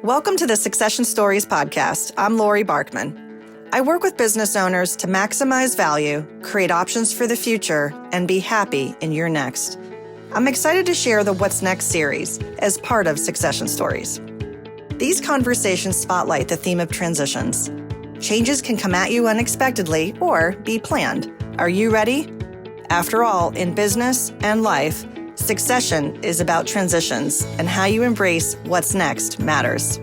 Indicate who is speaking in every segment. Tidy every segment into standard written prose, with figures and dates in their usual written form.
Speaker 1: Welcome to the Succession Stories podcast. I'm Laurie Barkman. I work with business owners to maximize value, create options for the future, and be happy in your next. I'm excited to share the What's Next series as part of Succession Stories. These conversations spotlight the theme of transitions. Changes can come at you unexpectedly or be planned. Are you ready? After all, in business and life, succession is about transitions, and how you embrace what's next matters.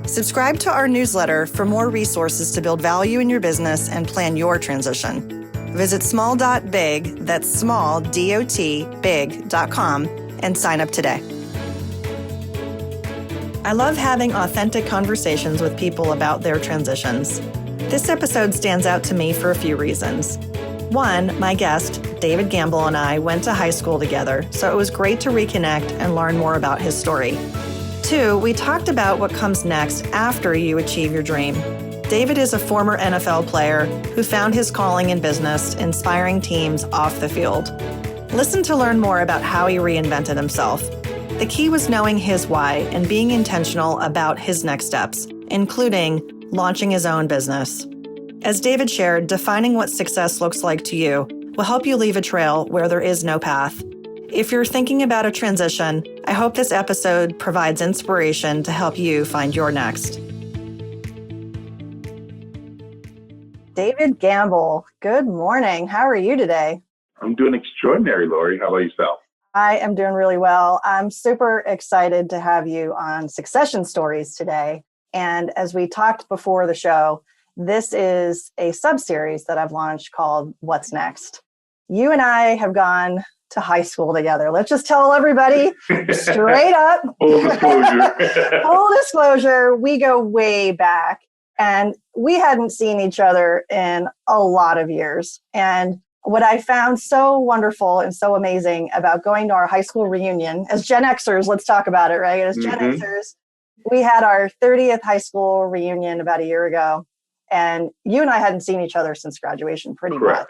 Speaker 1: Subscribe to our newsletter for more resources to build value in your business and plan your transition. Visit small.big, that's small, D-O-T, big.com, and sign up today. I love having authentic conversations with people about their transitions. This episode stands out to me for a few reasons. One, my guest, David Gamble, and I went to high school together, so it was great to reconnect and learn more about his story. Two, we talked about what comes next after you achieve your dream. David is a former NFL player who found his calling in business, inspiring teams off the field. Listen to learn more about how he reinvented himself. The key was knowing his why and being intentional about his next steps, including launching his own business. As David shared, defining what success looks like to you will help you leave a trail where there is no path. If you're thinking about a transition, I hope this episode provides inspiration to help you find your next. David Gamble, good morning. How are you today?
Speaker 2: I'm doing extraordinary, Laurie. How about yourself?
Speaker 1: I am doing really well. I'm super excited to have you on Succession Stories today. And as we talked before the show, this is a sub-series that I've launched called What's Next. You and I have gone to high school together. Let's just tell everybody straight up.
Speaker 2: Full disclosure.
Speaker 1: Full disclosure, we go way back. And we hadn't seen each other in a lot of years. And what I found so wonderful and so amazing about going to our high school reunion, as Gen Xers, let's talk about it, right? As Gen Xers, we had our 30th high school reunion about a year ago. And you and I hadn't seen each other since graduation pretty much.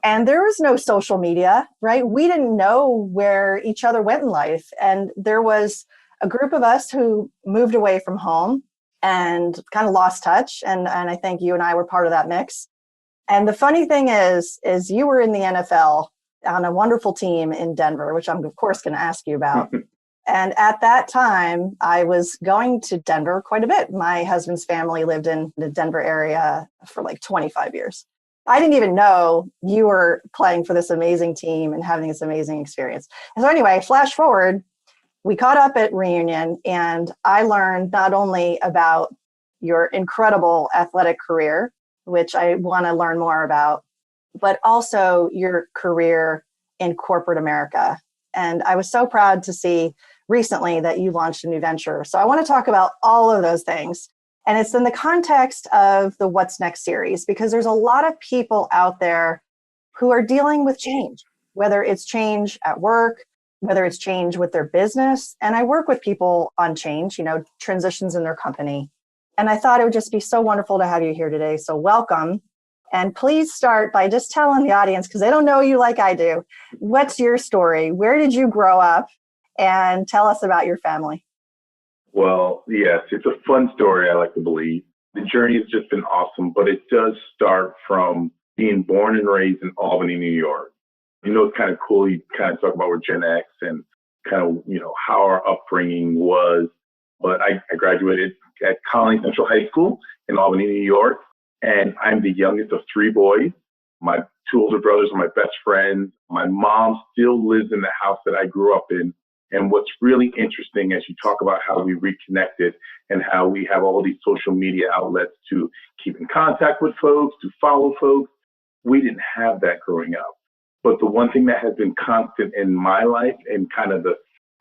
Speaker 1: And there was no social media, right? We didn't know where each other went in life. And there was a group of us who moved away from home and kind of lost touch. And I think you and I were part of that mix. And the funny thing is you were in the NFL on a wonderful team in Denver, which I'm of course going to ask you about. And at that time, I was going to Denver quite a bit. My husband's family lived in the Denver area for like 25 years. I didn't even know you were playing for this amazing team and having this amazing experience. And so anyway, flash forward, we caught up at reunion, and I learned not only about your incredible athletic career, which I want to learn more about, but also your career in corporate America. And I was so proud to see recently that you launched a new venture. So I want to talk about all of those things. And it's in the context of the What's Next series, because there's a lot of people out there who are dealing with change, whether it's change at work, whether it's change with their business. And I work with people on change, transitions in their company. And I thought it would just be so wonderful to have you here today. So welcome. And please start by just telling the audience, because they don't know you like I do, what's your story? Where did you grow up? And tell us about your family.
Speaker 2: Well, yes, it's a fun story, I like to believe. The journey has just been awesome, but it does start from being born and raised in Albany, New York. It's kind of cool. You kind of talk about we're Gen X and kind of, how our upbringing was. But I graduated at Colony Central High School in Albany, New York. And I'm the youngest of three boys. My two older brothers are my best friends. My mom still lives in the house that I grew up in. And what's really interesting as you talk about how we reconnected and how we have all these social media outlets to keep in contact with folks, to follow folks, we didn't have that growing up. But the one thing that has been constant in my life and kind of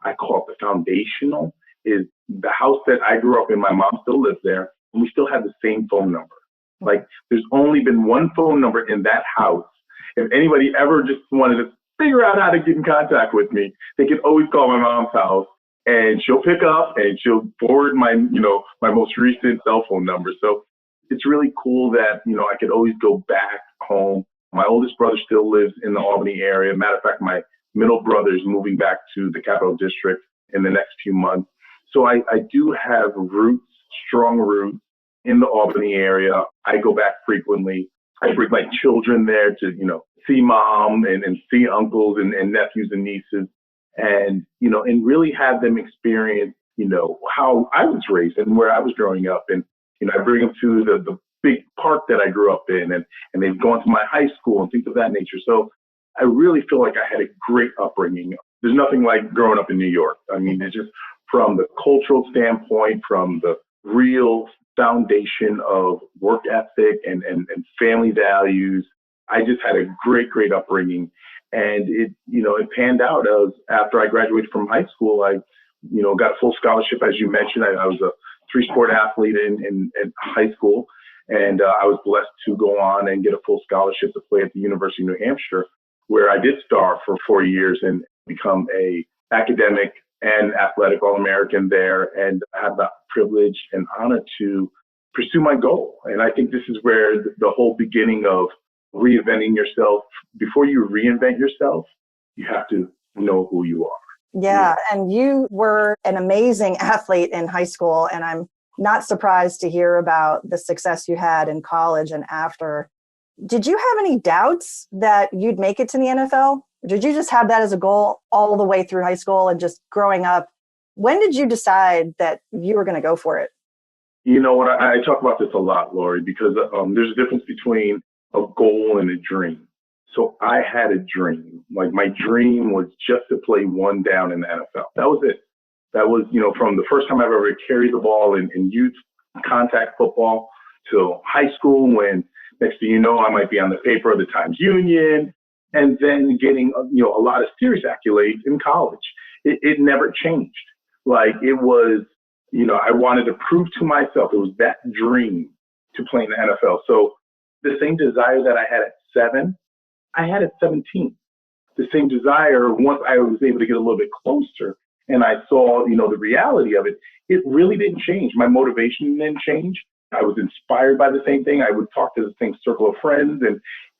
Speaker 2: I call it the foundational, is the house that I grew up in. My mom still lives there, and we still have the same phone number. Like, there's only been one phone number in that house. If anybody ever just wanted to figure out how to get in contact with me, they can always call my mom's house, and she'll pick up and she'll forward my most recent cell phone number. So it's really cool that, I could always go back home. My oldest brother still lives in the Albany area. Matter of fact, my middle brother is moving back to the Capital District in the next few months. So I do have roots, strong roots in the Albany area. I go back frequently. I bring my children there to, see mom and see uncles and nephews and nieces and really have them experience, how I was raised and where I was growing up. And, I bring them to the big park that I grew up in and they've gone to my high school and things of that nature. So I really feel like I had a great upbringing. There's nothing like growing up in New York. I mean, it's just from the cultural standpoint, from the real foundation of work ethic and family values. I just had a great upbringing. And it panned out as after I graduated from high school, I, got a full scholarship. As you mentioned, I was a 3-sport athlete in high school. And I was blessed to go on and get a full scholarship to play at the University of New Hampshire, where I did star for 4 years and become a academic and athletic All-American there, and I had the privilege and honor to pursue my goal. And I think this is where the whole beginning of reinventing yourself. Before you reinvent yourself, you have to know who you are.
Speaker 1: Yeah, and you were an amazing athlete in high school, and I'm not surprised to hear about the success you had in college and after. Did you have any doubts that you'd make it to the NFL? Did you just have that as a goal all the way through high school and just growing up? When did you decide that you were going to go for it?
Speaker 2: You know what? I talk about this a lot, Laurie, because there's a difference between a goal and a dream. So I had a dream. Like my dream was just to play one down in the NFL. That was it. That was, from the first time I've ever carried the ball in youth contact football to high school when next thing you know, I might be on the paper of the Times-Union, and then getting, a lot of serious accolades in college. It never changed. Like it was, I wanted to prove to myself it was that dream to play in the NFL. So the same desire that I had at 7, I had at 17. The same desire, once I was able to get a little bit closer and I saw, the reality of it, it really didn't change. My motivation didn't change. I was inspired by the same thing. I would talk to the same circle of friends. And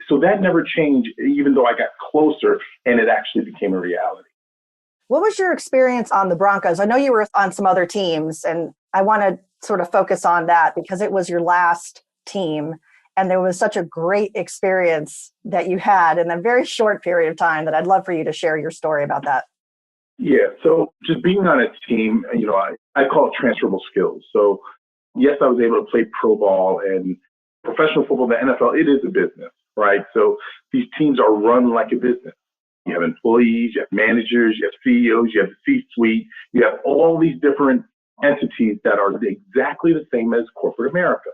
Speaker 2: so that never changed, even though I got closer and it actually became a reality.
Speaker 1: What was your experience on the Broncos? I know you were on some other teams, and I want to sort of focus on that because it was your last team. And there was such a great experience that you had in a very short period of time that I'd love for you to share your story about that.
Speaker 2: Yeah. So just being on a team, I call it transferable skills. So yes, I was able to play pro ball and professional football, the NFL, it is a business, right? So these teams are run like a business. You have employees, you have managers, you have CEOs, you have the C-suite, you have all these different entities that are exactly the same as corporate America.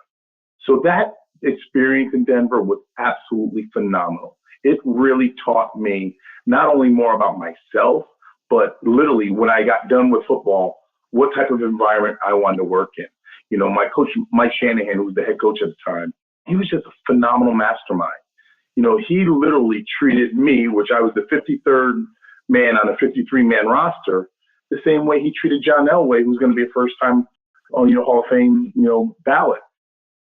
Speaker 2: So that experience in Denver was absolutely phenomenal. It really taught me not only more about myself, but literally when I got done with football, what type of environment I wanted to work in. My coach, Mike Shanahan, who was the head coach at the time, he was just a phenomenal mastermind. He literally treated me, which I was the 53rd man on a 53-man roster, the same way he treated John Elway, who's going to be a first-time Hall of Fame, ballot.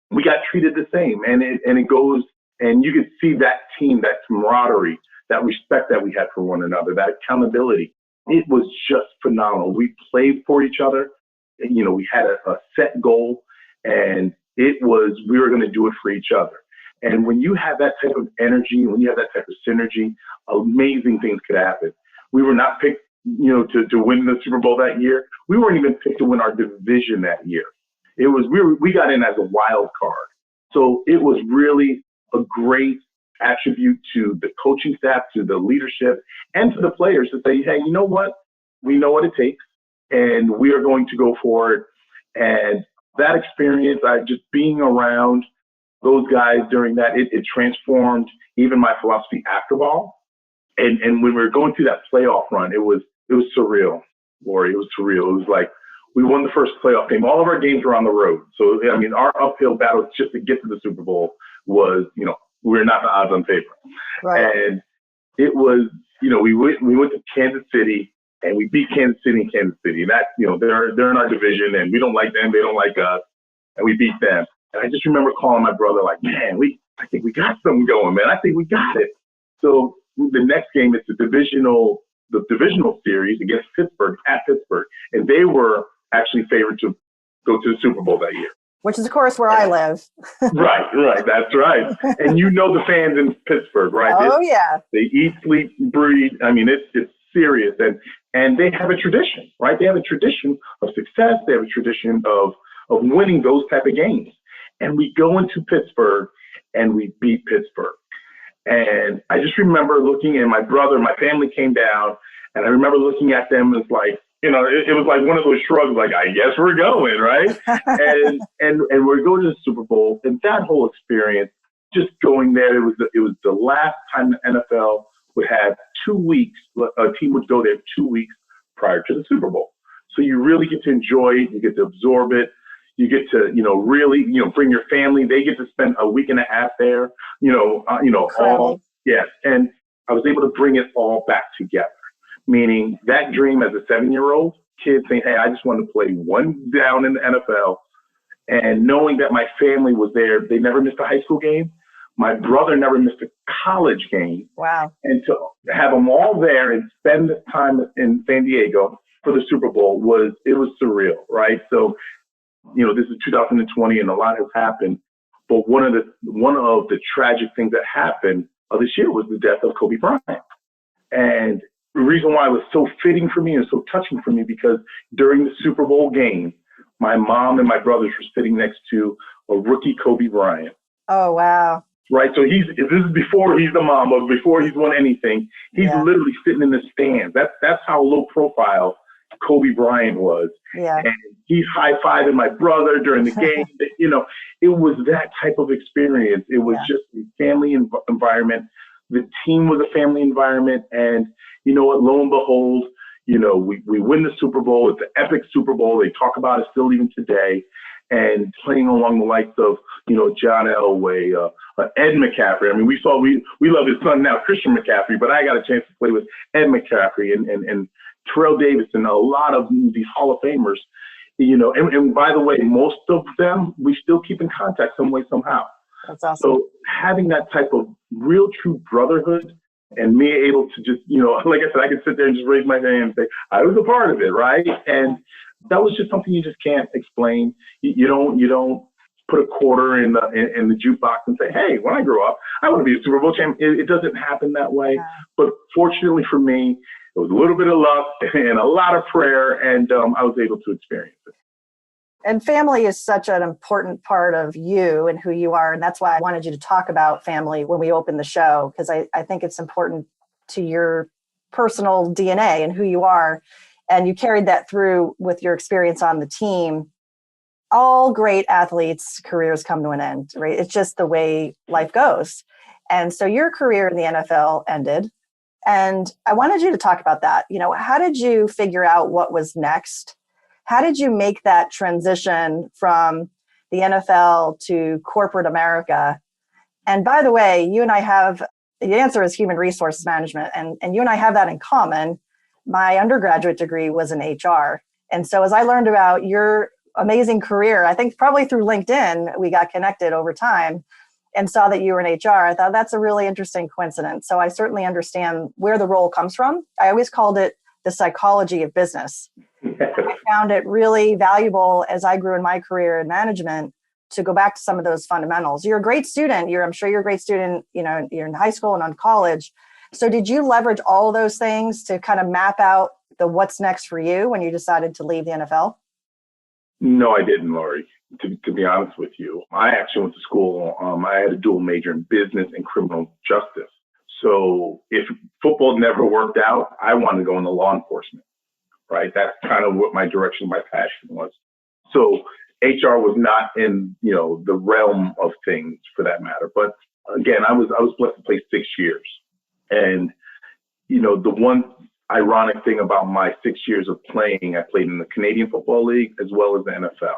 Speaker 2: We got treated the same, and it goes, and you could see that team, that camaraderie, that respect that we had for one another, that accountability. It was just phenomenal. We played for each other. We had a set goal, and we were going to do it for each other. And when you have that type of energy, when you have that type of synergy, amazing things could happen. We were not picked, to win the Super Bowl that year. We weren't even picked to win our division that year. It was, we got in as a wild card. So it was really a great attribute to the coaching staff, to the leadership, and to the players to say, hey, you know what? We know what it takes, and we are going to go for it. And that experience, just being around those guys during that, it transformed even my philosophy after ball. And when we were going through that playoff run, it was surreal, Laurie. It was surreal. It was like we won the first playoff game. All of our games were on the road. So, our uphill battle just to get to the Super Bowl was, we're not the odds on paper.
Speaker 1: Right.
Speaker 2: And it was, we went to Kansas City and we beat Kansas City in Kansas City. And that, they're in our division and we don't like them. They don't like us. And we beat them. And I just remember calling my brother like, man, I think we got something going, man. I think we got it. So the next game is the divisional series against Pittsburgh at Pittsburgh. And they were actually favored to go to the Super Bowl that year.
Speaker 1: Which is, of course, where I live.
Speaker 2: Right. That's right. And you know the fans in Pittsburgh, right?
Speaker 1: Oh, yeah.
Speaker 2: They eat, sleep, breathe. I mean, it's serious. And they have a tradition, right? They have a tradition of success. They have a tradition of winning those type of games. And we go into Pittsburgh and we beat Pittsburgh. And I just remember looking, and my family came down, and I remember looking at them as like, it was like one of those shrugs, like, I guess we're going, right? and we're going to the Super Bowl, and that whole experience, just going there, it was the last time the NFL would have 2 weeks, a team would go there 2 weeks prior to the Super Bowl. So you really get to enjoy it, you get to absorb it, you get to, really, bring your family. They get to spend a week and a half there, all, yes. And I was able to bring it all back together, meaning that dream as a 7-year-old kid saying, hey, I just want to play one down in the NFL. And knowing that my family was there, they never missed a high school game. My brother never missed a college game.
Speaker 1: Wow. And
Speaker 2: to have them all there and spend the time in San Diego for the Super Bowl was surreal, right? So, this is 2020 and a lot has happened. But one of the tragic things that happened this year was the death of Kobe Bryant. And the reason why it was so fitting for me and so touching for me, because during the Super Bowl game, my mom and my brothers were sitting next to a rookie Kobe Bryant.
Speaker 1: Oh, wow.
Speaker 2: Right. So this is before he's the mom, or before he's won anything. He's literally sitting in the stands. That's how low profile Kobe Bryant was.
Speaker 1: Yeah.
Speaker 2: And he's high-fiving my brother during the game. It was that type of experience. It was just a family environment. The team was a family environment. And you know what? Lo and behold, we win the Super Bowl. It's an epic Super Bowl. They talk about it still even today. And playing along the likes of, John Elway, Ed McCaffrey. I mean, we love his son now, Christian McCaffrey, but I got a chance to play with Ed McCaffrey and Terrell Davis and a lot of these Hall of Famers, and by the way, most of them, we still keep in contact some way, somehow.
Speaker 1: That's awesome.
Speaker 2: So having that type of real true brotherhood and me able to just, like I said, I could sit there and just raise my hand and say, I was a part of it, right? And that was just something you just can't explain. You don't put a quarter in the jukebox and say, hey, when I grow up, I want to be a Super Bowl champion. It doesn't happen that way. Yeah. But fortunately for me, it was a little bit of luck and a lot of prayer, and I was able to experience it.
Speaker 1: And family is such an important part of you and who you are. And that's why I wanted you to talk about family when we opened the show, because I think it's important to your personal DNA and who you are. And you carried that through with your experience on the team. All great athletes' careers come to an end, right? It's just the way life goes. And so your career in the NFL ended. And I wanted you to talk about that. How did you figure out what was next? How did you make that transition from the NFL to corporate America? And by the way, you and I have, the answer is human resources management. And you and I have that in common. My undergraduate degree was in HR. And so as I learned about your amazing career, I think probably through LinkedIn, we got connected over time and saw that you were in HR. I thought that's a really interesting coincidence. So I certainly understand where the role comes from. I always called it the psychology of business. I found it really valuable as I grew in my career in management to go back to some of those fundamentals. You're a great student. I'm sure you're a great student, you're in high school and on college. So did you leverage all of those things to kind of map out the what's next for you when you decided to leave the NFL?
Speaker 2: No, I didn't, Laurie. To be honest with you, I actually went to school. I had a dual major in business and criminal justice. So if football never worked out, I wanted to go into law enforcement, right? That's kind of what my direction, my passion was. So HR was not in, the realm of things for that matter. But again, I was blessed to play 6 years. And, the one ironic thing about my 6 years of playing, I played in the Canadian Football League as well as the NFL.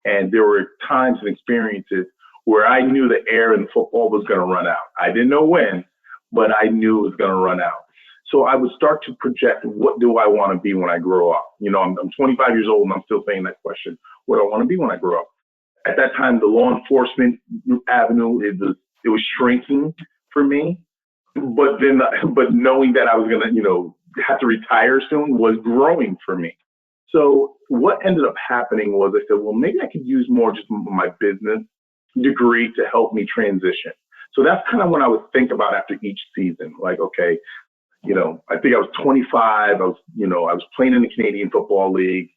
Speaker 2: And there were times and experiences where I knew the air in football was going to run out. I didn't know when, but I knew it was going to run out. So I would start to project, what do I want to be when I grow up? I'm 25 years old and I'm still saying that question. What do I want to be when I grow up? At that time, the law enforcement avenue, it was shrinking for me. But knowing that I was going to, have to retire soon was growing for me. So what ended up happening was I said, well, maybe I could use more just my business degree to help me transition. So that's kind of when I would think about after each season, like, okay, I think I was 25. I was playing in the Canadian Football League,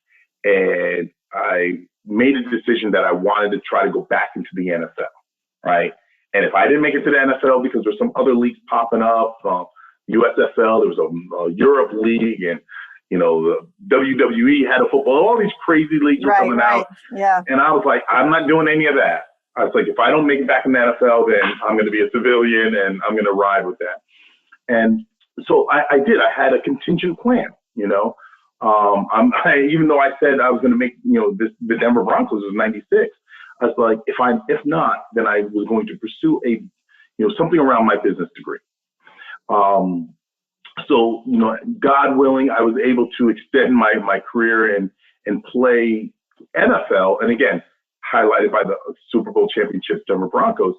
Speaker 2: and I made a decision that I wanted to try to go back into the NFL, right? And if I didn't make it to the NFL because there's some other leagues popping up, USFL, there was a Europe league, and the WWE had a football. All these crazy leagues were coming out,
Speaker 1: yeah.
Speaker 2: And I was like, I'm not doing any of that. I was like, if I don't make it back in the NFL, then I'm going to be a civilian, and I'm going to ride with that. And so I did. I had a contingent plan, even though I said I was going to make, the Denver Broncos was 96. I was like, if not, then I was going to pursue something around my business degree. So, God willing, I was able to extend my career and play NFL. And again, highlighted by the Super Bowl championships, Denver Broncos.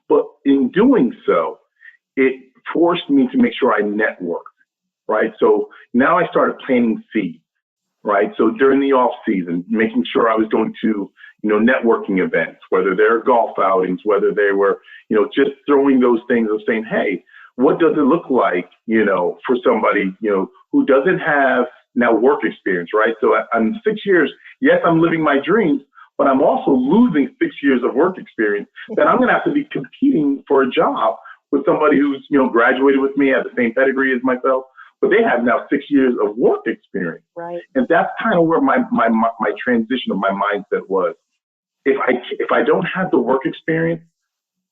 Speaker 2: But in doing so, it forced me to make sure I networked, right? So now I started planting seeds, right? So during the off season, making sure I was going to, networking events, whether they're golf outings, whether they were, just throwing those things of saying, hey, what does it look like, for somebody, who doesn't have now work experience, right? So I'm 6 years, yes, I'm living my dreams, but I'm also losing 6 years of work experience that I'm going to have to be competing for a job with somebody who's, graduated with me, has the same pedigree as myself, but they have now 6 years of work experience.
Speaker 1: Right.
Speaker 2: And that's kind of where my transition of my mindset was. If I don't have the work experience,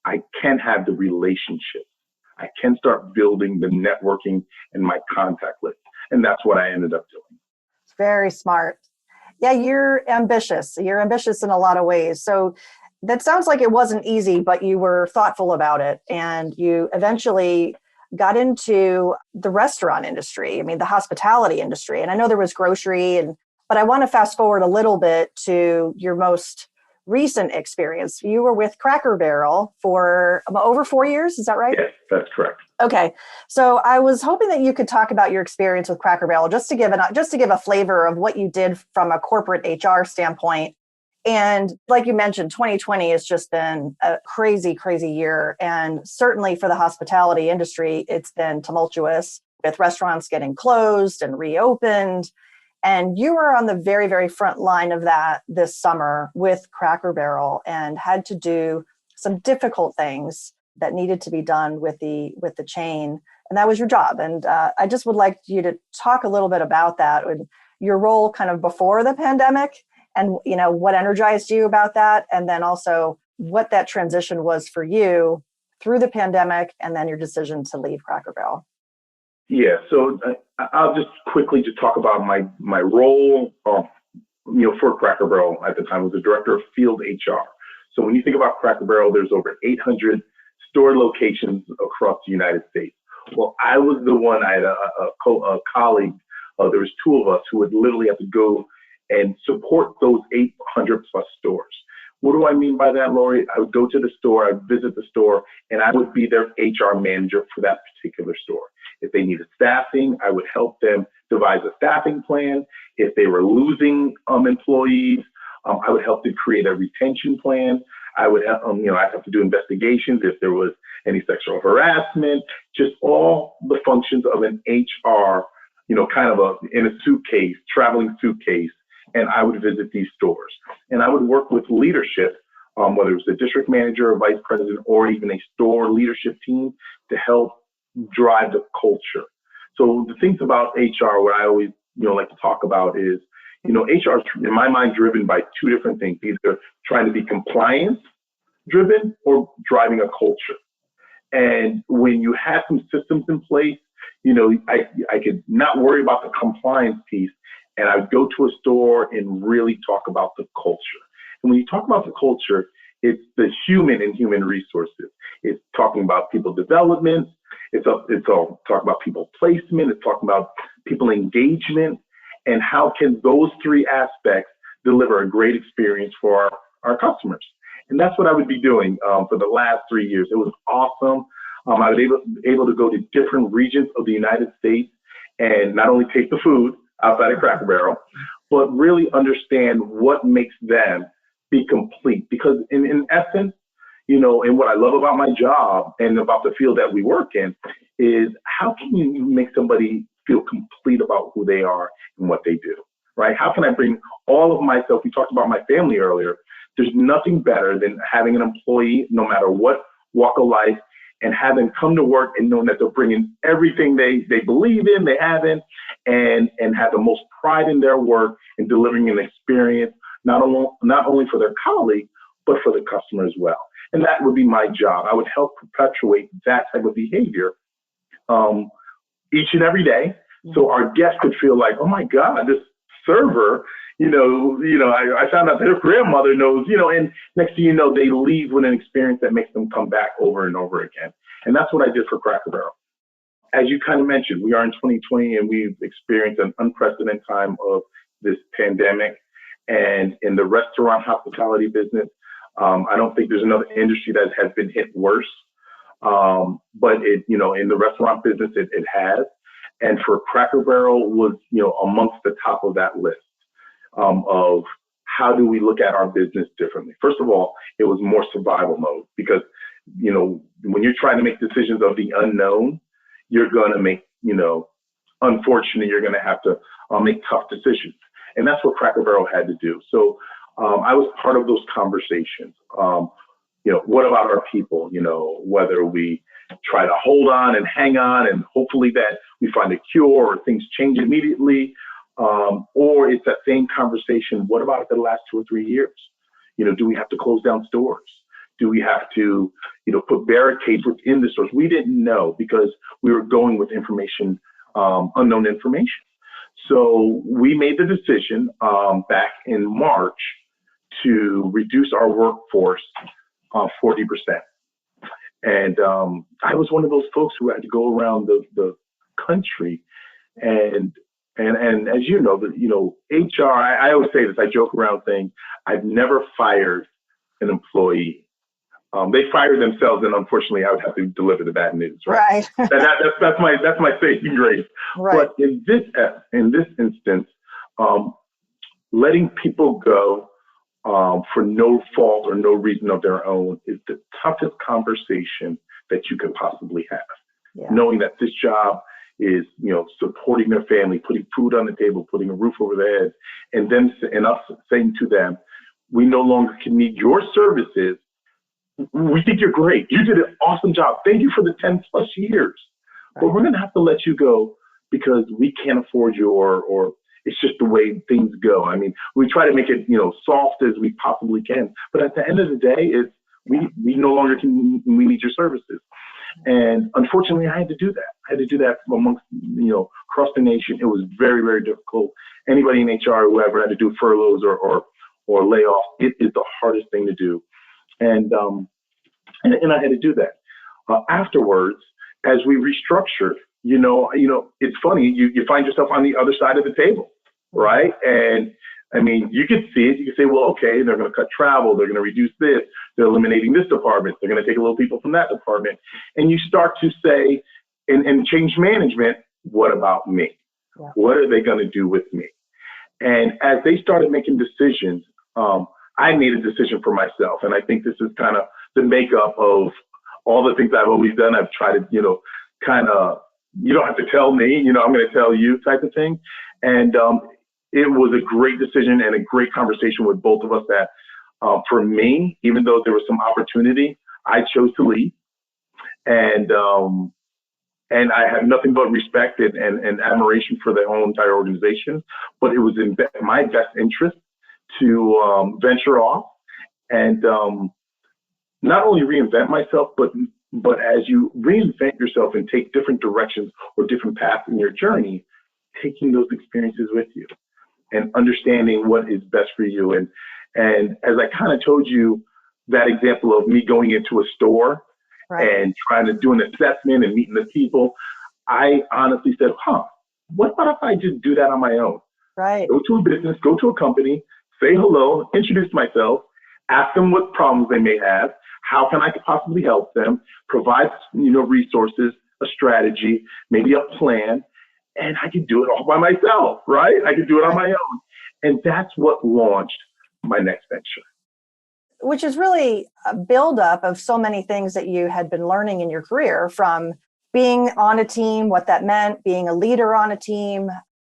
Speaker 2: I can have the relationship. I can start building the networking and my contact list. And that's what I ended up doing.
Speaker 1: It's very smart. Yeah, you're ambitious. You're ambitious in a lot of ways. So that sounds like it wasn't easy, but you were thoughtful about it. And you eventually got into the restaurant industry. I mean, the hospitality industry. And I know there was grocery, but I want to fast forward a little bit to your most recent experience. You were with Cracker Barrel for over 4 years. Is that right?
Speaker 2: Yes, that's correct.
Speaker 1: Okay. So I was hoping that you could talk about your experience with Cracker Barrel, just to give a flavor of what you did from a corporate HR standpoint. And like you mentioned, 2020 has just been a crazy, crazy year. And certainly for the hospitality industry, it's been tumultuous, with restaurants getting closed and reopened. And you were on the very, very front line of that this summer with Cracker Barrel and had to do some difficult things that needed to be done with the chain. And that was your job. And I just would like you to talk a little bit about that, and your role kind of before the pandemic, and what energized you about that, and then also what that transition was for you through the pandemic, and then your decision to leave Cracker Barrel.
Speaker 2: Yeah, so I'll just quickly talk about my role, for Cracker Barrel at the time. I was the director of field HR. So when you think about Cracker Barrel, there's over 800 store locations across the United States. Well, I was the one. I had a colleague. There was two of us who would literally have to go and support those 800 plus stores. What do I mean by that, Laurie? I would go to the store, I'd visit the store, and I would be their HR manager for that particular store. If they needed staffing, I would help them devise a staffing plan. If they were losing employees, I would help to create a retention plan. I would have, I'd have to do investigations if there was any sexual harassment, just all the functions of an HR, kind of in a suitcase, traveling suitcase. And I would visit these stores, and I would work with leadership, whether it was the district manager or vice president or even a store leadership team, to help drive the culture. So the things about HR, what I always, like to talk about is, HR is, in my mind, driven by two different things, either trying to be compliance driven or driving a culture. And when you have some systems in place, I could not worry about the compliance piece, and I would go to a store and really talk about the culture. And when you talk about the culture, it's the human and human resources. It's talking about people development. It's all talking about people placement. It's talking about people engagement, and how can those three aspects deliver a great experience for our customers. And that's what I would be doing for the last 3 years. It was awesome. I was able to go to different regions of the United States and not only taste the food outside of Cracker Barrel, but really understand what makes them be complete. Because in essence, and what I love about my job and about the field that we work in is how can you make somebody feel complete about who they are and what they do, right? How can I bring all of myself? We talked about my family earlier. There's nothing better than having an employee, no matter what walk of life, and have them come to work and knowing that they're bringing everything they believe in, they have in, and have the most pride in their work and delivering an experience, not only for their colleague, but for the customer as well. And that would be my job. I would help perpetuate that type of behavior each and every day. So our guests could feel like, oh my God, this server, I found out their grandmother knows, and next thing you know, they leave with an experience that makes them come back over and over again. And that's what I did for Cracker Barrel. As you kind of mentioned, we are in 2020 and we've experienced an unprecedented time of this pandemic. And in the restaurant hospitality business, I don't think there's another industry that has been hit worse. But in the restaurant business, it has. And for Cracker Barrel was, amongst the top of that list of how do we look at our business differently. First of all, it was more survival mode because, when you're trying to make decisions of the unknown, you're going to make, unfortunately, you're going to have to make tough decisions. And that's what Cracker Barrel had to do. So I was part of those conversations. What about our people? Whether we try to hold on and hang on and hopefully that we find a cure or things change immediately, or it's that same conversation. What about the last 2 or 3 years? Do we have to close down stores? Do we have to, put barricades within the stores? We didn't know because we were going with information, unknown information. So we made the decision back in March to reduce our workforce 40%. And I was one of those folks who had to go around the country and as HR, I always say this, I joke around saying I've never fired an employee. They fire themselves, and unfortunately, I would have to deliver the bad news. Right. That's my saving grace. Right. But in this instance, letting people go for no fault or no reason of their own is the toughest conversation that you could possibly have. Yeah. Knowing that this job is, supporting their family, putting food on the table, putting a roof over their head, and us saying to them, we no longer can need your services. We think you're great. You did an awesome job. Thank you for the 10 plus years. Right. But we're going to have to let you go because we can't afford you or it's just the way things go. I mean, we try to make it, soft as we possibly can. But at the end of the day, we no longer we need your services. And unfortunately, I had to do that. I had to do that amongst, across the nation. It was very, very difficult. Anybody in HR, whoever had to do furloughs or layoffs, it is the hardest thing to do. And I had to do that. Afterwards, as we restructured, it's funny, you find yourself on the other side of the table, right? And I mean, you could see it. You could say, well, okay, they're going to cut travel. They're going to reduce this. They're eliminating this department. They're going to take a little people from that department. And you start to say, and change management, what about me? Yeah. What are they going to do with me? And as they started making decisions, I made a decision for myself. And I think this is kind of the makeup of all the things I've always done. I've tried to, you don't have to tell me, I'm going to tell you type of thing. And it was a great decision and a great conversation with both of us that for me, even though there was some opportunity, I chose to leave. And I have nothing but respect and admiration for the whole entire organization. But it was in my best interest to venture off and not only reinvent myself, but as you reinvent yourself and take different directions or different paths in your journey, taking those experiences with you and understanding what is best for you. And as I kind of told you, that example of me going into a store and trying to do an assessment and meeting the people, I honestly said, what about if I just do that on my own? Right. Go to a business, go to a company, say hello, introduce myself, ask them what problems they may have, how can I possibly help them, provide, resources, a strategy, maybe a plan, and I could do it all by myself, right? I could do it on my own. And that's what launched my next venture.
Speaker 1: Which is really a buildup of so many things that you had been learning in your career, from being on a team, what that meant, being a leader on a team,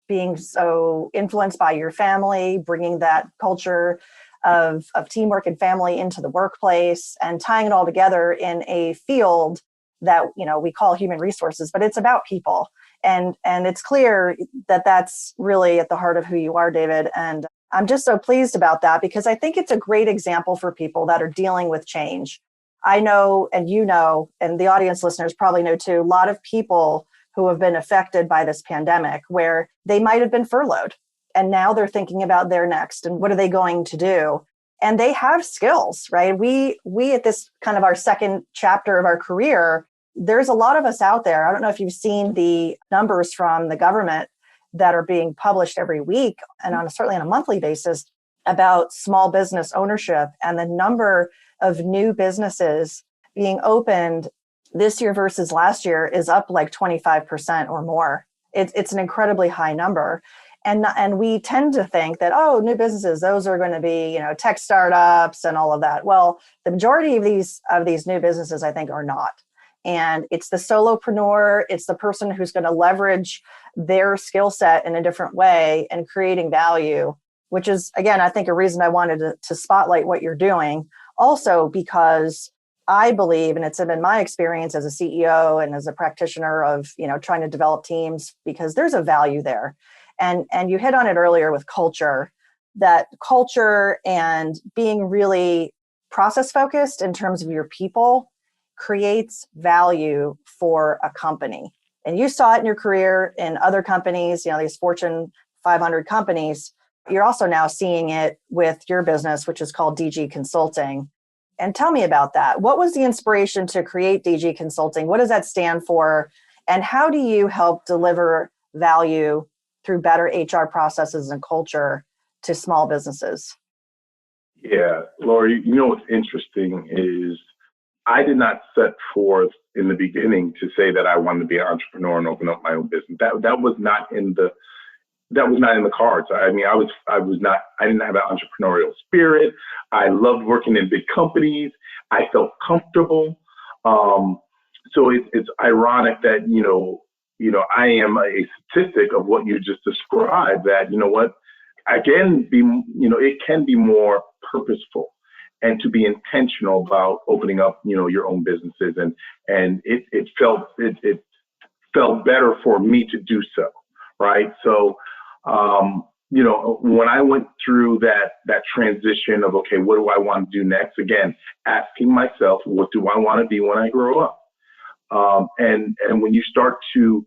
Speaker 1: being so influenced by your family, bringing that culture of teamwork and family into the workplace, and tying it all together in a field that, we call human resources, but it's about people. And it's clear that that's really at the heart of who you are, David. And I'm just so pleased about that, because I think it's a great example for people that are dealing with change. I know, and and the audience listeners probably know too, a lot of people who have been affected by this pandemic, where they might have been furloughed and now they're thinking about their next and what are they going to do? And they have skills, right? We at this kind of our second chapter of our career, there's a lot of us out there. I don't know if you've seen the numbers from the government that are being published every week and certainly on a monthly basis about small business ownership, and the number of new businesses being opened this year versus last year is up like 25% or more. It's an incredibly high number. And we tend to think that, new businesses, those are going to be, tech startups and all of that. Well, the majority of these new businesses, I think, are not. And it's the solopreneur, it's the person who's going to leverage their skill set in a different way and creating value, which is, again, I think a reason I wanted to spotlight what you're doing. Also, because I believe, and it's been my experience as a CEO and as a practitioner of, trying to develop teams, because there's a value there. And you hit on it earlier with culture, that culture and being really process focused in terms of your people creates value for a company. And you saw it in your career in other companies, these Fortune 500 companies. You're also now seeing it with your business, which is called DG Consulting. And tell me about that. What was the inspiration to create DG Consulting? What does that stand for? And how do you help deliver value through better HR processes and culture to small businesses?
Speaker 2: Yeah, Laurie, what's interesting is I did not set forth in the beginning to say that I wanted to be an entrepreneur and open up my own business. That was not in the cards. I mean, I didn't have an entrepreneurial spirit. I loved working in big companies. I felt comfortable. So it's ironic that, I am a statistic of what you just described, that, it can be more purposeful and to be intentional about opening up, your own businesses. And it felt better for me to do so. Right. So, when I went through that transition of, okay, what do I want to do next? Again, asking myself, what do I want to be when I grow up? And when you start to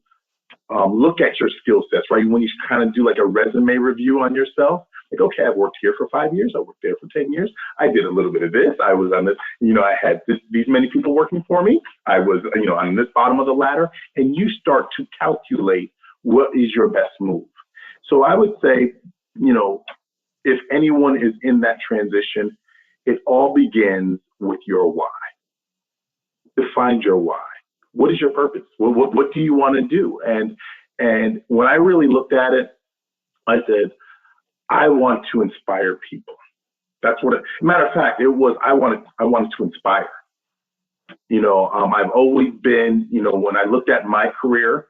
Speaker 2: look at your skill sets, right? When you kind of do like a resume review on yourself, like, okay, I've worked here for 5 years. I worked there for 10 years. I did a little bit of this. I was on this, I had these many people working for me. I was, on this bottom of the ladder. And you start to calculate what is your best move. So I would say, if anyone is in that transition, it all begins with your why. Define your why. What is your purpose? What do you want to do? And when I really looked at it, I said, I want to inspire people. That's what matter of fact, it was, I wanted to inspire. I've always been, when I looked at my career,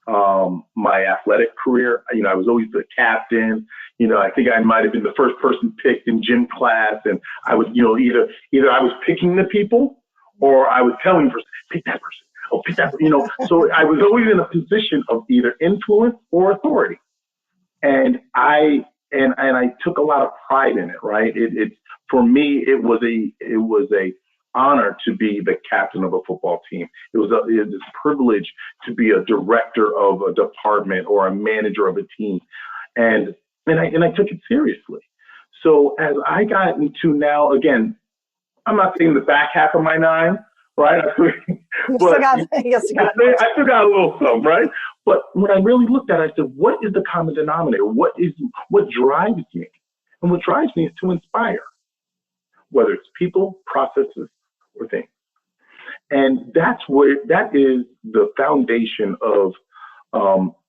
Speaker 2: my athletic career, I was always the captain. I think I might have been the first person picked in gym class. And I was, either I was picking the people or I was telling the person, pick that person. Oh, pick that, so I was always in a position of either influence or authority. And I took a lot of pride in it, right? It for me, it was a honor to be the captain of a football team. It was this privilege to be a director of a department or a manager of a team, and I took it seriously. So as I got into now, again, I'm not saying the back half of my nine, right? I still got a little something, right? But when I really looked at it, I said, what is the common denominator? What drives me? And what drives me is to inspire, whether it's people, processes, or things. And that is the foundation of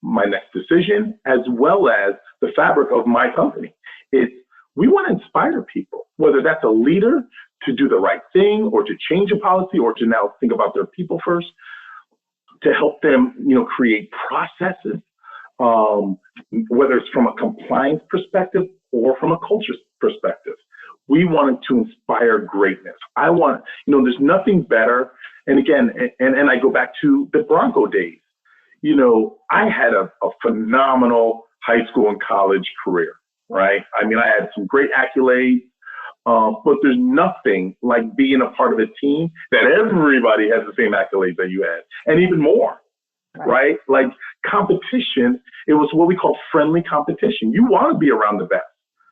Speaker 2: my next decision, as well as the fabric of my company. It's we want to inspire people, whether that's a leader to do the right thing or to change a policy or to now think about their people first, to help them, create processes, whether it's from a compliance perspective or from a culture perspective. We wanted to inspire greatness. I want, there's nothing better. And again, and I go back to the Bronco days. I had a phenomenal high school and college career, right? I mean, I had some great accolades, but there's nothing like being a part of a team that everybody has the same accolades that you had, and even more, right? Like competition, it was what we call friendly competition. You want to be around the best.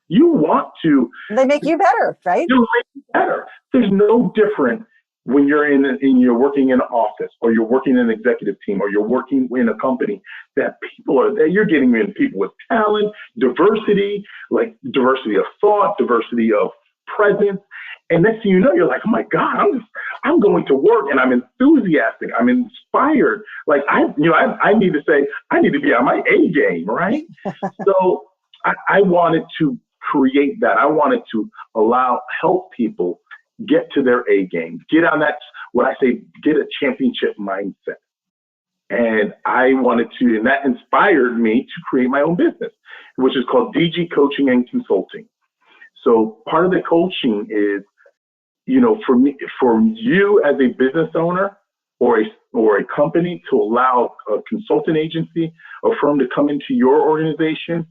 Speaker 2: You want to.
Speaker 1: They make you better, right?
Speaker 2: You make you better. There's no different when you're you're working in an office, or you're working in an executive team, or you're working in a company, that you're getting in people with talent, diversity, like diversity of thought, diversity of presence. And next thing you know, you're like, oh my God, I'm going to work and I'm enthusiastic. I'm inspired. Like I need to say, I need to be on my A game, right? So I wanted to create that. I wanted to help people get to their A game, get on that, what I say, get a championship mindset. And I wanted to, and that inspired me to create my own business, which is called DG Coaching and Consulting. So part of the coaching is, for you as a business owner or a company to allow a consultant agency or firm to come into your organization,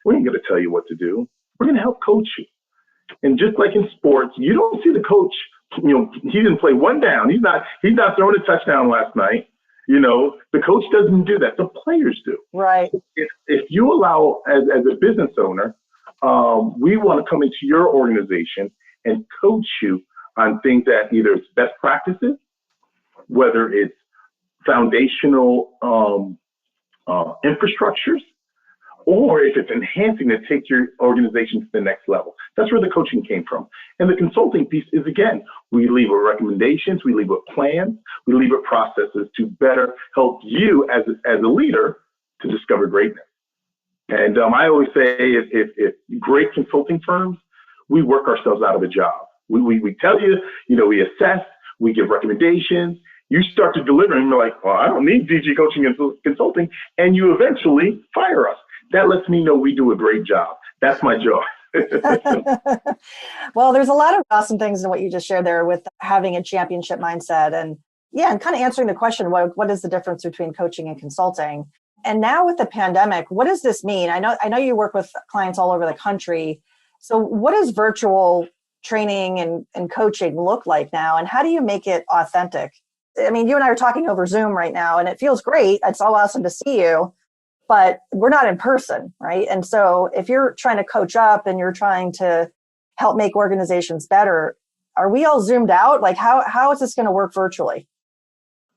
Speaker 2: we ain't going to tell you what to do. We're going to help coach you. And just like in sports, you don't see the coach, he didn't play one down. He's not throwing a touchdown last night. The coach doesn't do that. The players do.
Speaker 1: Right.
Speaker 2: If you allow, as a business owner, we want to come into your organization and coach you on things that either it's best practices, whether it's foundational infrastructures, or if it's enhancing to take your organization to the next level. That's where the coaching came from. And the consulting piece is, again, we leave with recommendations, we leave with plans, we leave with processes to better help you as a leader to discover greatness. And I always say, if great consulting firms, we work ourselves out of a job. We tell you, we assess, we give recommendations. You start to deliver, and you're like, well, I don't need DG Coaching and Consulting, and you eventually fire us. That lets me know we do a great job. That's my job.
Speaker 1: Well, there's a lot of awesome things in what you just shared there with having a championship mindset, and kind of answering the question, what is the difference between coaching and consulting? And now with the pandemic, what does this mean? I know you work with clients all over the country. So what does virtual training and coaching look like now? And how do you make it authentic? I mean, you and I are talking over Zoom right now, and it feels great. It's so awesome to see you, but we're not in person, right? And so if you're trying to coach up and you're trying to help make organizations better, are we all Zoomed out? Like how is this going to work virtually?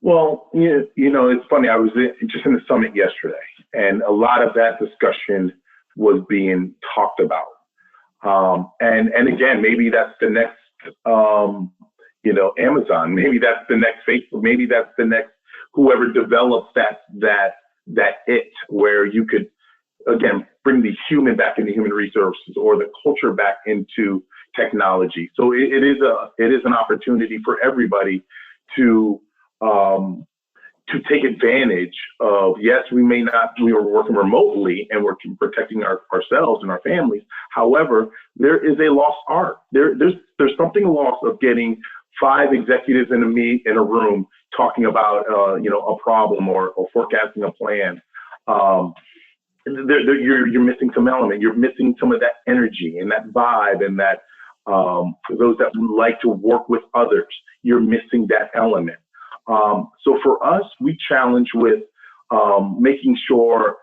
Speaker 2: Well, it's funny. I was just in the summit yesterday, and a lot of that discussion was being talked about. And again, maybe that's the next, Amazon. Maybe that's the next Facebook. Maybe that's the next whoever develops that where you could, again, bring the human back into human resources or the culture back into technology. So it is an opportunity for everybody to take advantage of, yes, we are working remotely and we're protecting ourselves and our families. However, there is a lost art. There's something lost of getting 5 executives in a room talking about, a problem or forecasting a plan. You're missing some element. You're missing some of that energy and that vibe and that, for those that like to work with others, you're missing that element. So for us, we challenge with making sure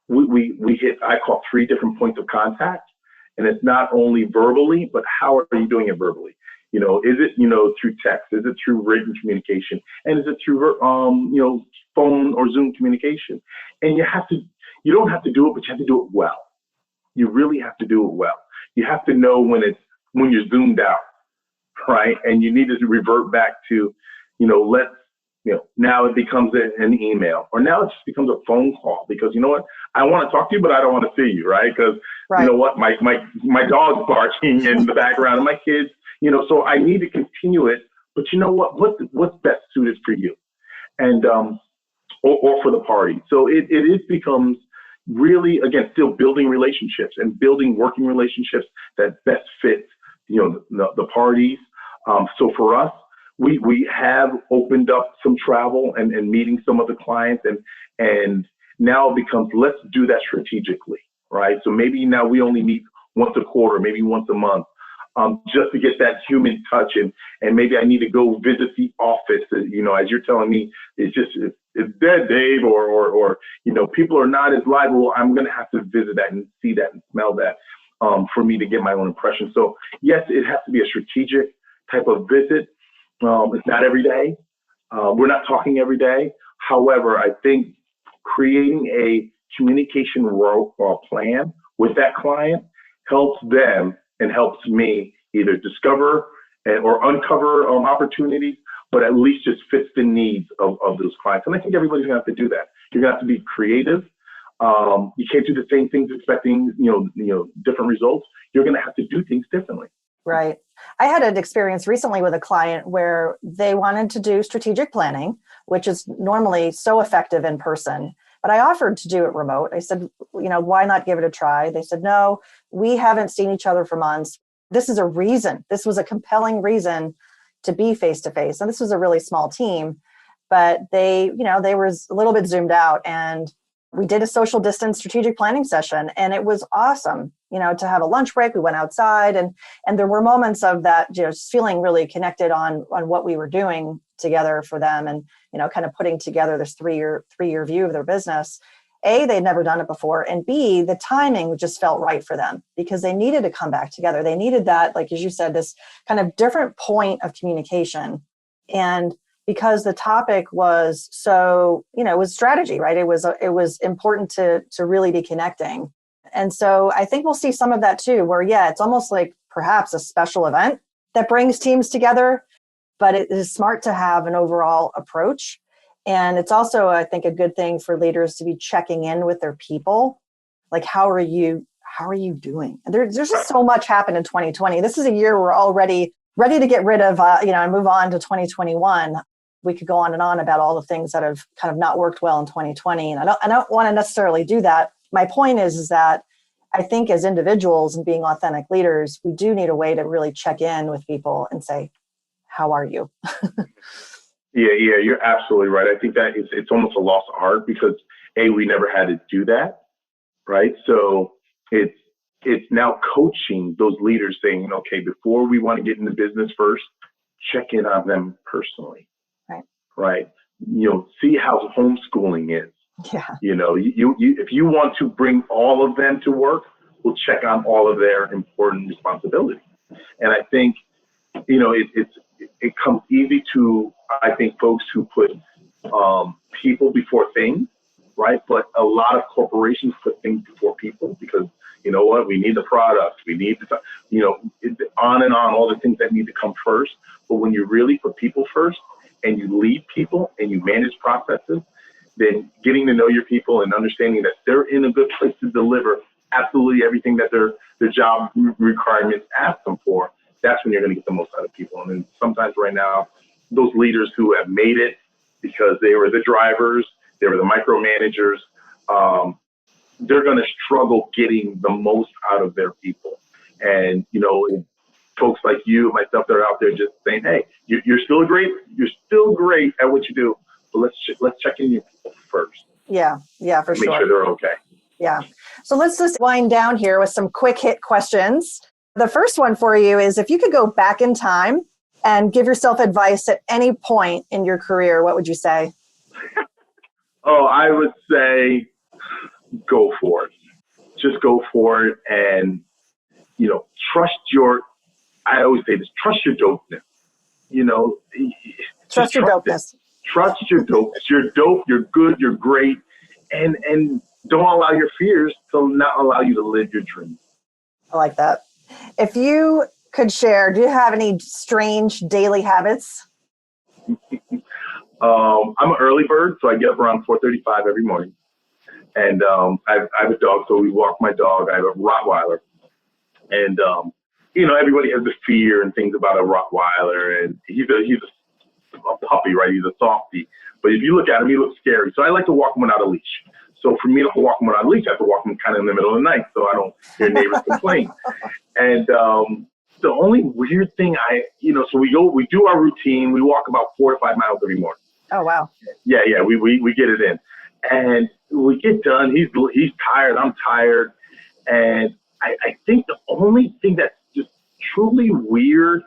Speaker 2: we hit, I call 3 different points of contact. And it's not only verbally, but how are you doing it verbally? Is it, through text? Is it through written communication? And is it through, phone or Zoom communication? And you don't have to do it, but you have to do it well. You really have to do it well. You have to know when you're zoomed out, right? And you need to revert back to, Now it becomes an email, or now it just becomes a phone call because you know what? I want to talk to you, but I don't want to see you, right? Because you
Speaker 1: Right.
Speaker 2: know what? My dog's barking in the background and my kids, so I need to continue it. But you know what? What's best suited for you? And or for the party. So it becomes really, again, still building relationships and building working relationships that best fit, the parties. So for us, we have opened up some travel and meeting some of the clients, and now it becomes, let's do that strategically, right? So maybe now we only meet once a quarter, maybe once a month, just to get that human touch. And maybe I need to go visit the office, as you're telling me, it's dead, Dave, or people are not as liable. I'm going to have to visit that and see that and smell that, for me to get my own impression. So yes, it has to be a strategic type of visit. It's not every day. We're not talking every day. However, I think creating a communication plan with that client helps them and helps me either discover or uncover opportunities, but at least just fits the needs of those clients. And I think everybody's gonna have to do that. You're gonna have to be creative. You can't do the same things expecting, different results. You're gonna have to do things differently.
Speaker 1: Right. I had an experience recently with a client where they wanted to do strategic planning, which is normally so effective in person. But I offered to do it remote. I said, why not give it a try? They said, no, we haven't seen each other for months. This is a reason. This was a compelling reason to be face to face. And this was a really small team, but they were a little bit zoomed out, and we did a social distance strategic planning session, and it was awesome, to have a lunch break. We went outside, and there were moments of that, just feeling really connected on what we were doing together for them, and, kind of putting together this three-year view of their business. A, they'd never done it before. And B, the timing just felt right for them because they needed to come back together. They needed that, like, as you said, this kind of different point of communication. And because the topic was so, it was strategy, right? It was important to really be connecting. And so I think we'll see some of that too, where, it's almost like perhaps a special event that brings teams together, but it is smart to have an overall approach. And it's also, I think, a good thing for leaders to be checking in with their people. Like, how are you doing? And there's just so much happened in 2020. This is a year we're already ready to get rid of, and move on to 2021. We could go on and on about all the things that have kind of not worked well in 2020. And I don't want to necessarily do that. My point is that I think as individuals and being authentic leaders, we do need a way to really check in with people and say, how are you?
Speaker 2: Yeah, you're absolutely right. I think that it's almost a lost art because we never had to do that, right? So it's now coaching those leaders, saying, okay, before we want to get into business first, check in on them personally, right? See how homeschooling is.
Speaker 1: Yeah.
Speaker 2: You if you want to bring all of them to work, we'll check on all of their important responsibilities. And I think, it comes easy to, I think, folks who put people before things, right? But a lot of corporations put things before people because, we need the product, we need the, on and on, all the things that need to come first. But when you really put people first and you lead people and you manage processes, then getting to know your people and understanding that they're in a good place to deliver absolutely everything that their job requirements ask them for, that's when you're going to get the most out of people. And then sometimes right now, those leaders who have made it because they were the drivers, they were the micromanagers, they're going to struggle getting the most out of their people. And, folks like you, myself, that are out there just saying, hey, you're still great at what you do, but let's check in your people first.
Speaker 1: Yeah, for sure.
Speaker 2: Make sure they're okay.
Speaker 1: Yeah. So let's just wind down here with some quick hit questions. The first one for you is, if you could go back in time and give yourself advice at any point in your career, what would you say?
Speaker 2: Oh, I would say go for it. Just go for it. And, I always say this, trust your dopeness.
Speaker 1: Trust your dopeness.
Speaker 2: Trust your dope. You're dope. You're good. You're great. And don't allow your fears to not allow you to live your dreams.
Speaker 1: I like that. If you could share, do you have any strange daily habits?
Speaker 2: I'm an early bird, so I get up around 4:35 every morning. And I have a dog, so we walk my dog. I have a Rottweiler. And, everybody has the fear and things about a Rottweiler. And he's a puppy, right? He's a softie. But if you look at him, he looks scary. So I like to walk him without a leash. So for me to walk him without a leash, I have to walk him kind of in the middle of the night so I don't hear neighbors complain. And the only weird thing so we do our routine. We walk about 4 to 5 miles every morning.
Speaker 1: Oh, wow.
Speaker 2: Yeah, we get it in. And we get done. He's tired. I'm tired. And I think the only thing that's just truly weird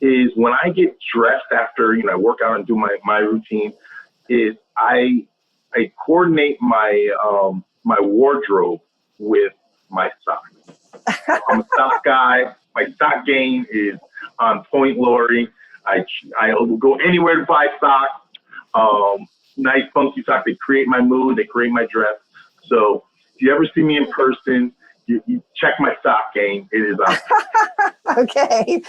Speaker 2: is when I get dressed after, I work out and do my routine, is I coordinate my my wardrobe with my socks. I'm a sock guy. My sock game is on point, Laurie. I will go anywhere to buy socks. Nice funky socks. They create my mood. They create my dress. So if you ever see me in person, you check my sock game. It is on.
Speaker 1: Okay.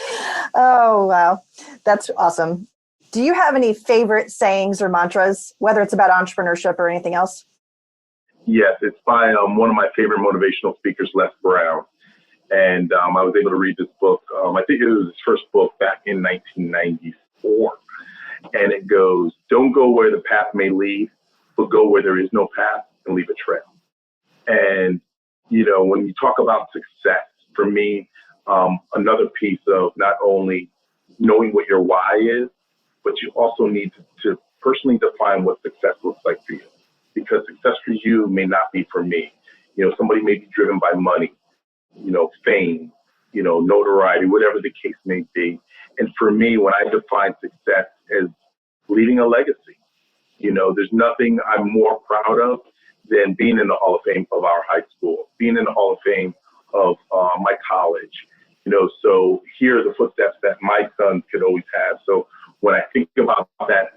Speaker 1: Oh, wow. That's awesome. Do you have any favorite sayings or mantras, whether it's about entrepreneurship or anything else?
Speaker 2: Yes, it's by one of my favorite motivational speakers, Les Brown. And I was able to read this book. I think it was his first book back in 1994. And it goes, don't go where the path may lead, but go where there is no path and leave a trail. And, when you talk about success, for me, another piece of not only knowing what your why is, but you also need to personally define what success looks like for you. Because success for you may not be for me. Somebody may be driven by money, fame, notoriety, whatever the case may be. And for me, when I define success as leaving a legacy, there's nothing I'm more proud of than being in the Hall of Fame of our high school, being in the Hall of Fame of my college. So here are the footsteps that my sons could always have. So when I think about that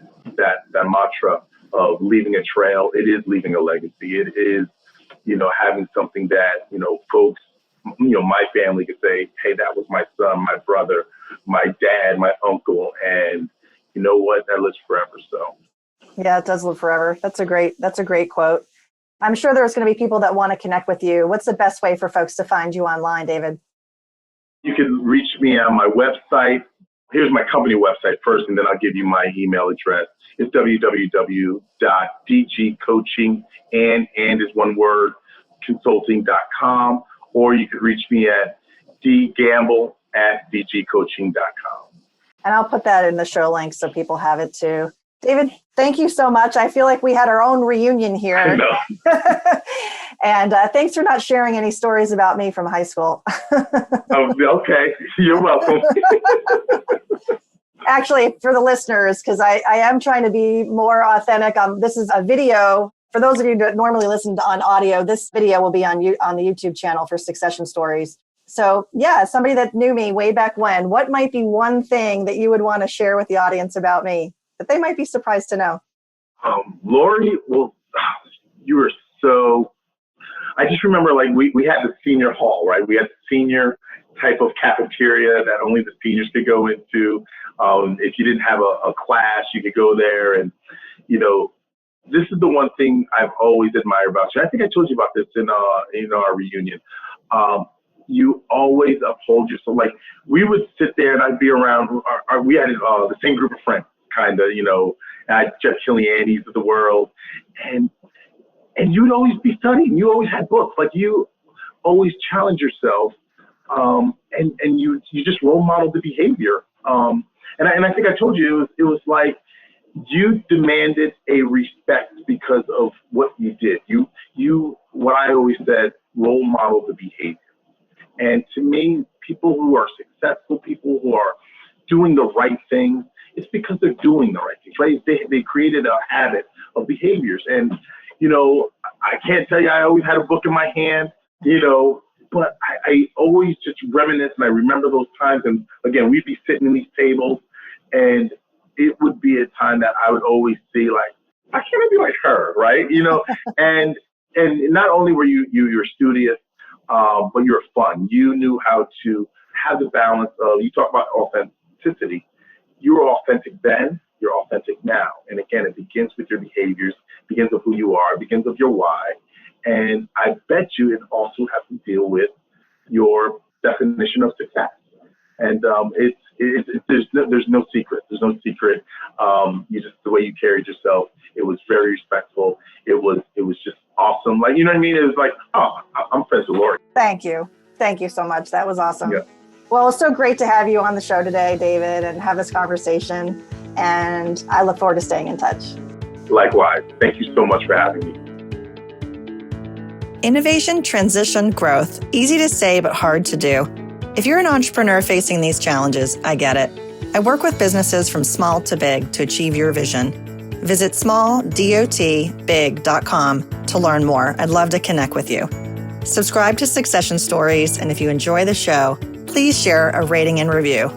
Speaker 2: mantra of leaving a trail, it is leaving a legacy. It is, having something that, folks, my family could say, hey, that was my son, my brother, my dad, my uncle, and you know what? That lives forever. So.
Speaker 1: Yeah, it does live forever. That's a great quote. I'm sure there's going to be people that want to connect with you. What's the best way for folks to find you online, David?
Speaker 2: You can reach me on my website. Here's my company website first, and then I'll give you my email address. It's www.dgcoaching, and is one word, consulting.com, or you can reach me at dgamble@dgcoaching.com.
Speaker 1: And I'll put that in the show link so people have it too. David, thank you so much. I feel like we had our own reunion here.
Speaker 2: I know.
Speaker 1: And thanks for not sharing any stories about me from high school.
Speaker 2: Oh, okay. You're welcome.
Speaker 1: Actually, for the listeners, because I am trying to be more authentic. This is a video. For those of you that normally listen on audio, this video will be on the YouTube channel for Succession Stories. So yeah, somebody that knew me way back when, what might be one thing that you would want to share with the audience about me that they might be surprised to know?
Speaker 2: Laurie, well, you were so, I just remember we had the senior hall, right? We had the senior type of cafeteria that only the seniors could go into. If you didn't have a class, you could go there. And, this is the one thing I've always admired about you. I think I told you about this in our reunion. You always uphold yourself. Like, we would sit there and I'd be around, we had the same group of friends, kind of, Jeff Chiliani's of the world. And you'd always be studying. You always had books. Like, you always challenge yourself. And you just role modeled the behavior. And I think I told you, it was like, you demanded a respect because of what you did. You, what I always said, role model the behavior. And to me, people who are successful, people who are doing the right thing, it's because they're doing the right things, right? They created a habit of behaviors. And, I can't tell you I always had a book in my hand, but I always just reminisce and I remember those times. And again, we'd be sitting in these tables and it would be a time that I would always see like, why can't I be like her, right? And not only were you were studious, but you're fun. You knew how to have the balance of, you talk about authenticity. You were authentic then, you're authentic now. And again, it begins with your behaviors, begins with who you are, begins with your why. And I bet you it also has to deal with your definition of success. And there's no secret. There's no secret. You just, the way you carried yourself, it was very respectful. It was just awesome. Like, you know what I mean? It was like, oh, I'm friends with Laurie.
Speaker 1: Thank you. Thank you so much. That was awesome.
Speaker 2: Yeah.
Speaker 1: Well, it's so great to have you on the show today, David, and have this conversation. And I look forward to staying in touch.
Speaker 2: Likewise. Thank you so much for having me.
Speaker 1: Innovation, transition, growth. Easy to say, but hard to do. If you're an entrepreneur facing these challenges, I get it. I work with businesses from small to big to achieve your vision. Visit smalldotbig.com to learn more. I'd love to connect with you. Subscribe to Succession Stories, and if you enjoy the show, please share a rating and review.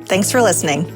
Speaker 1: Thanks for listening.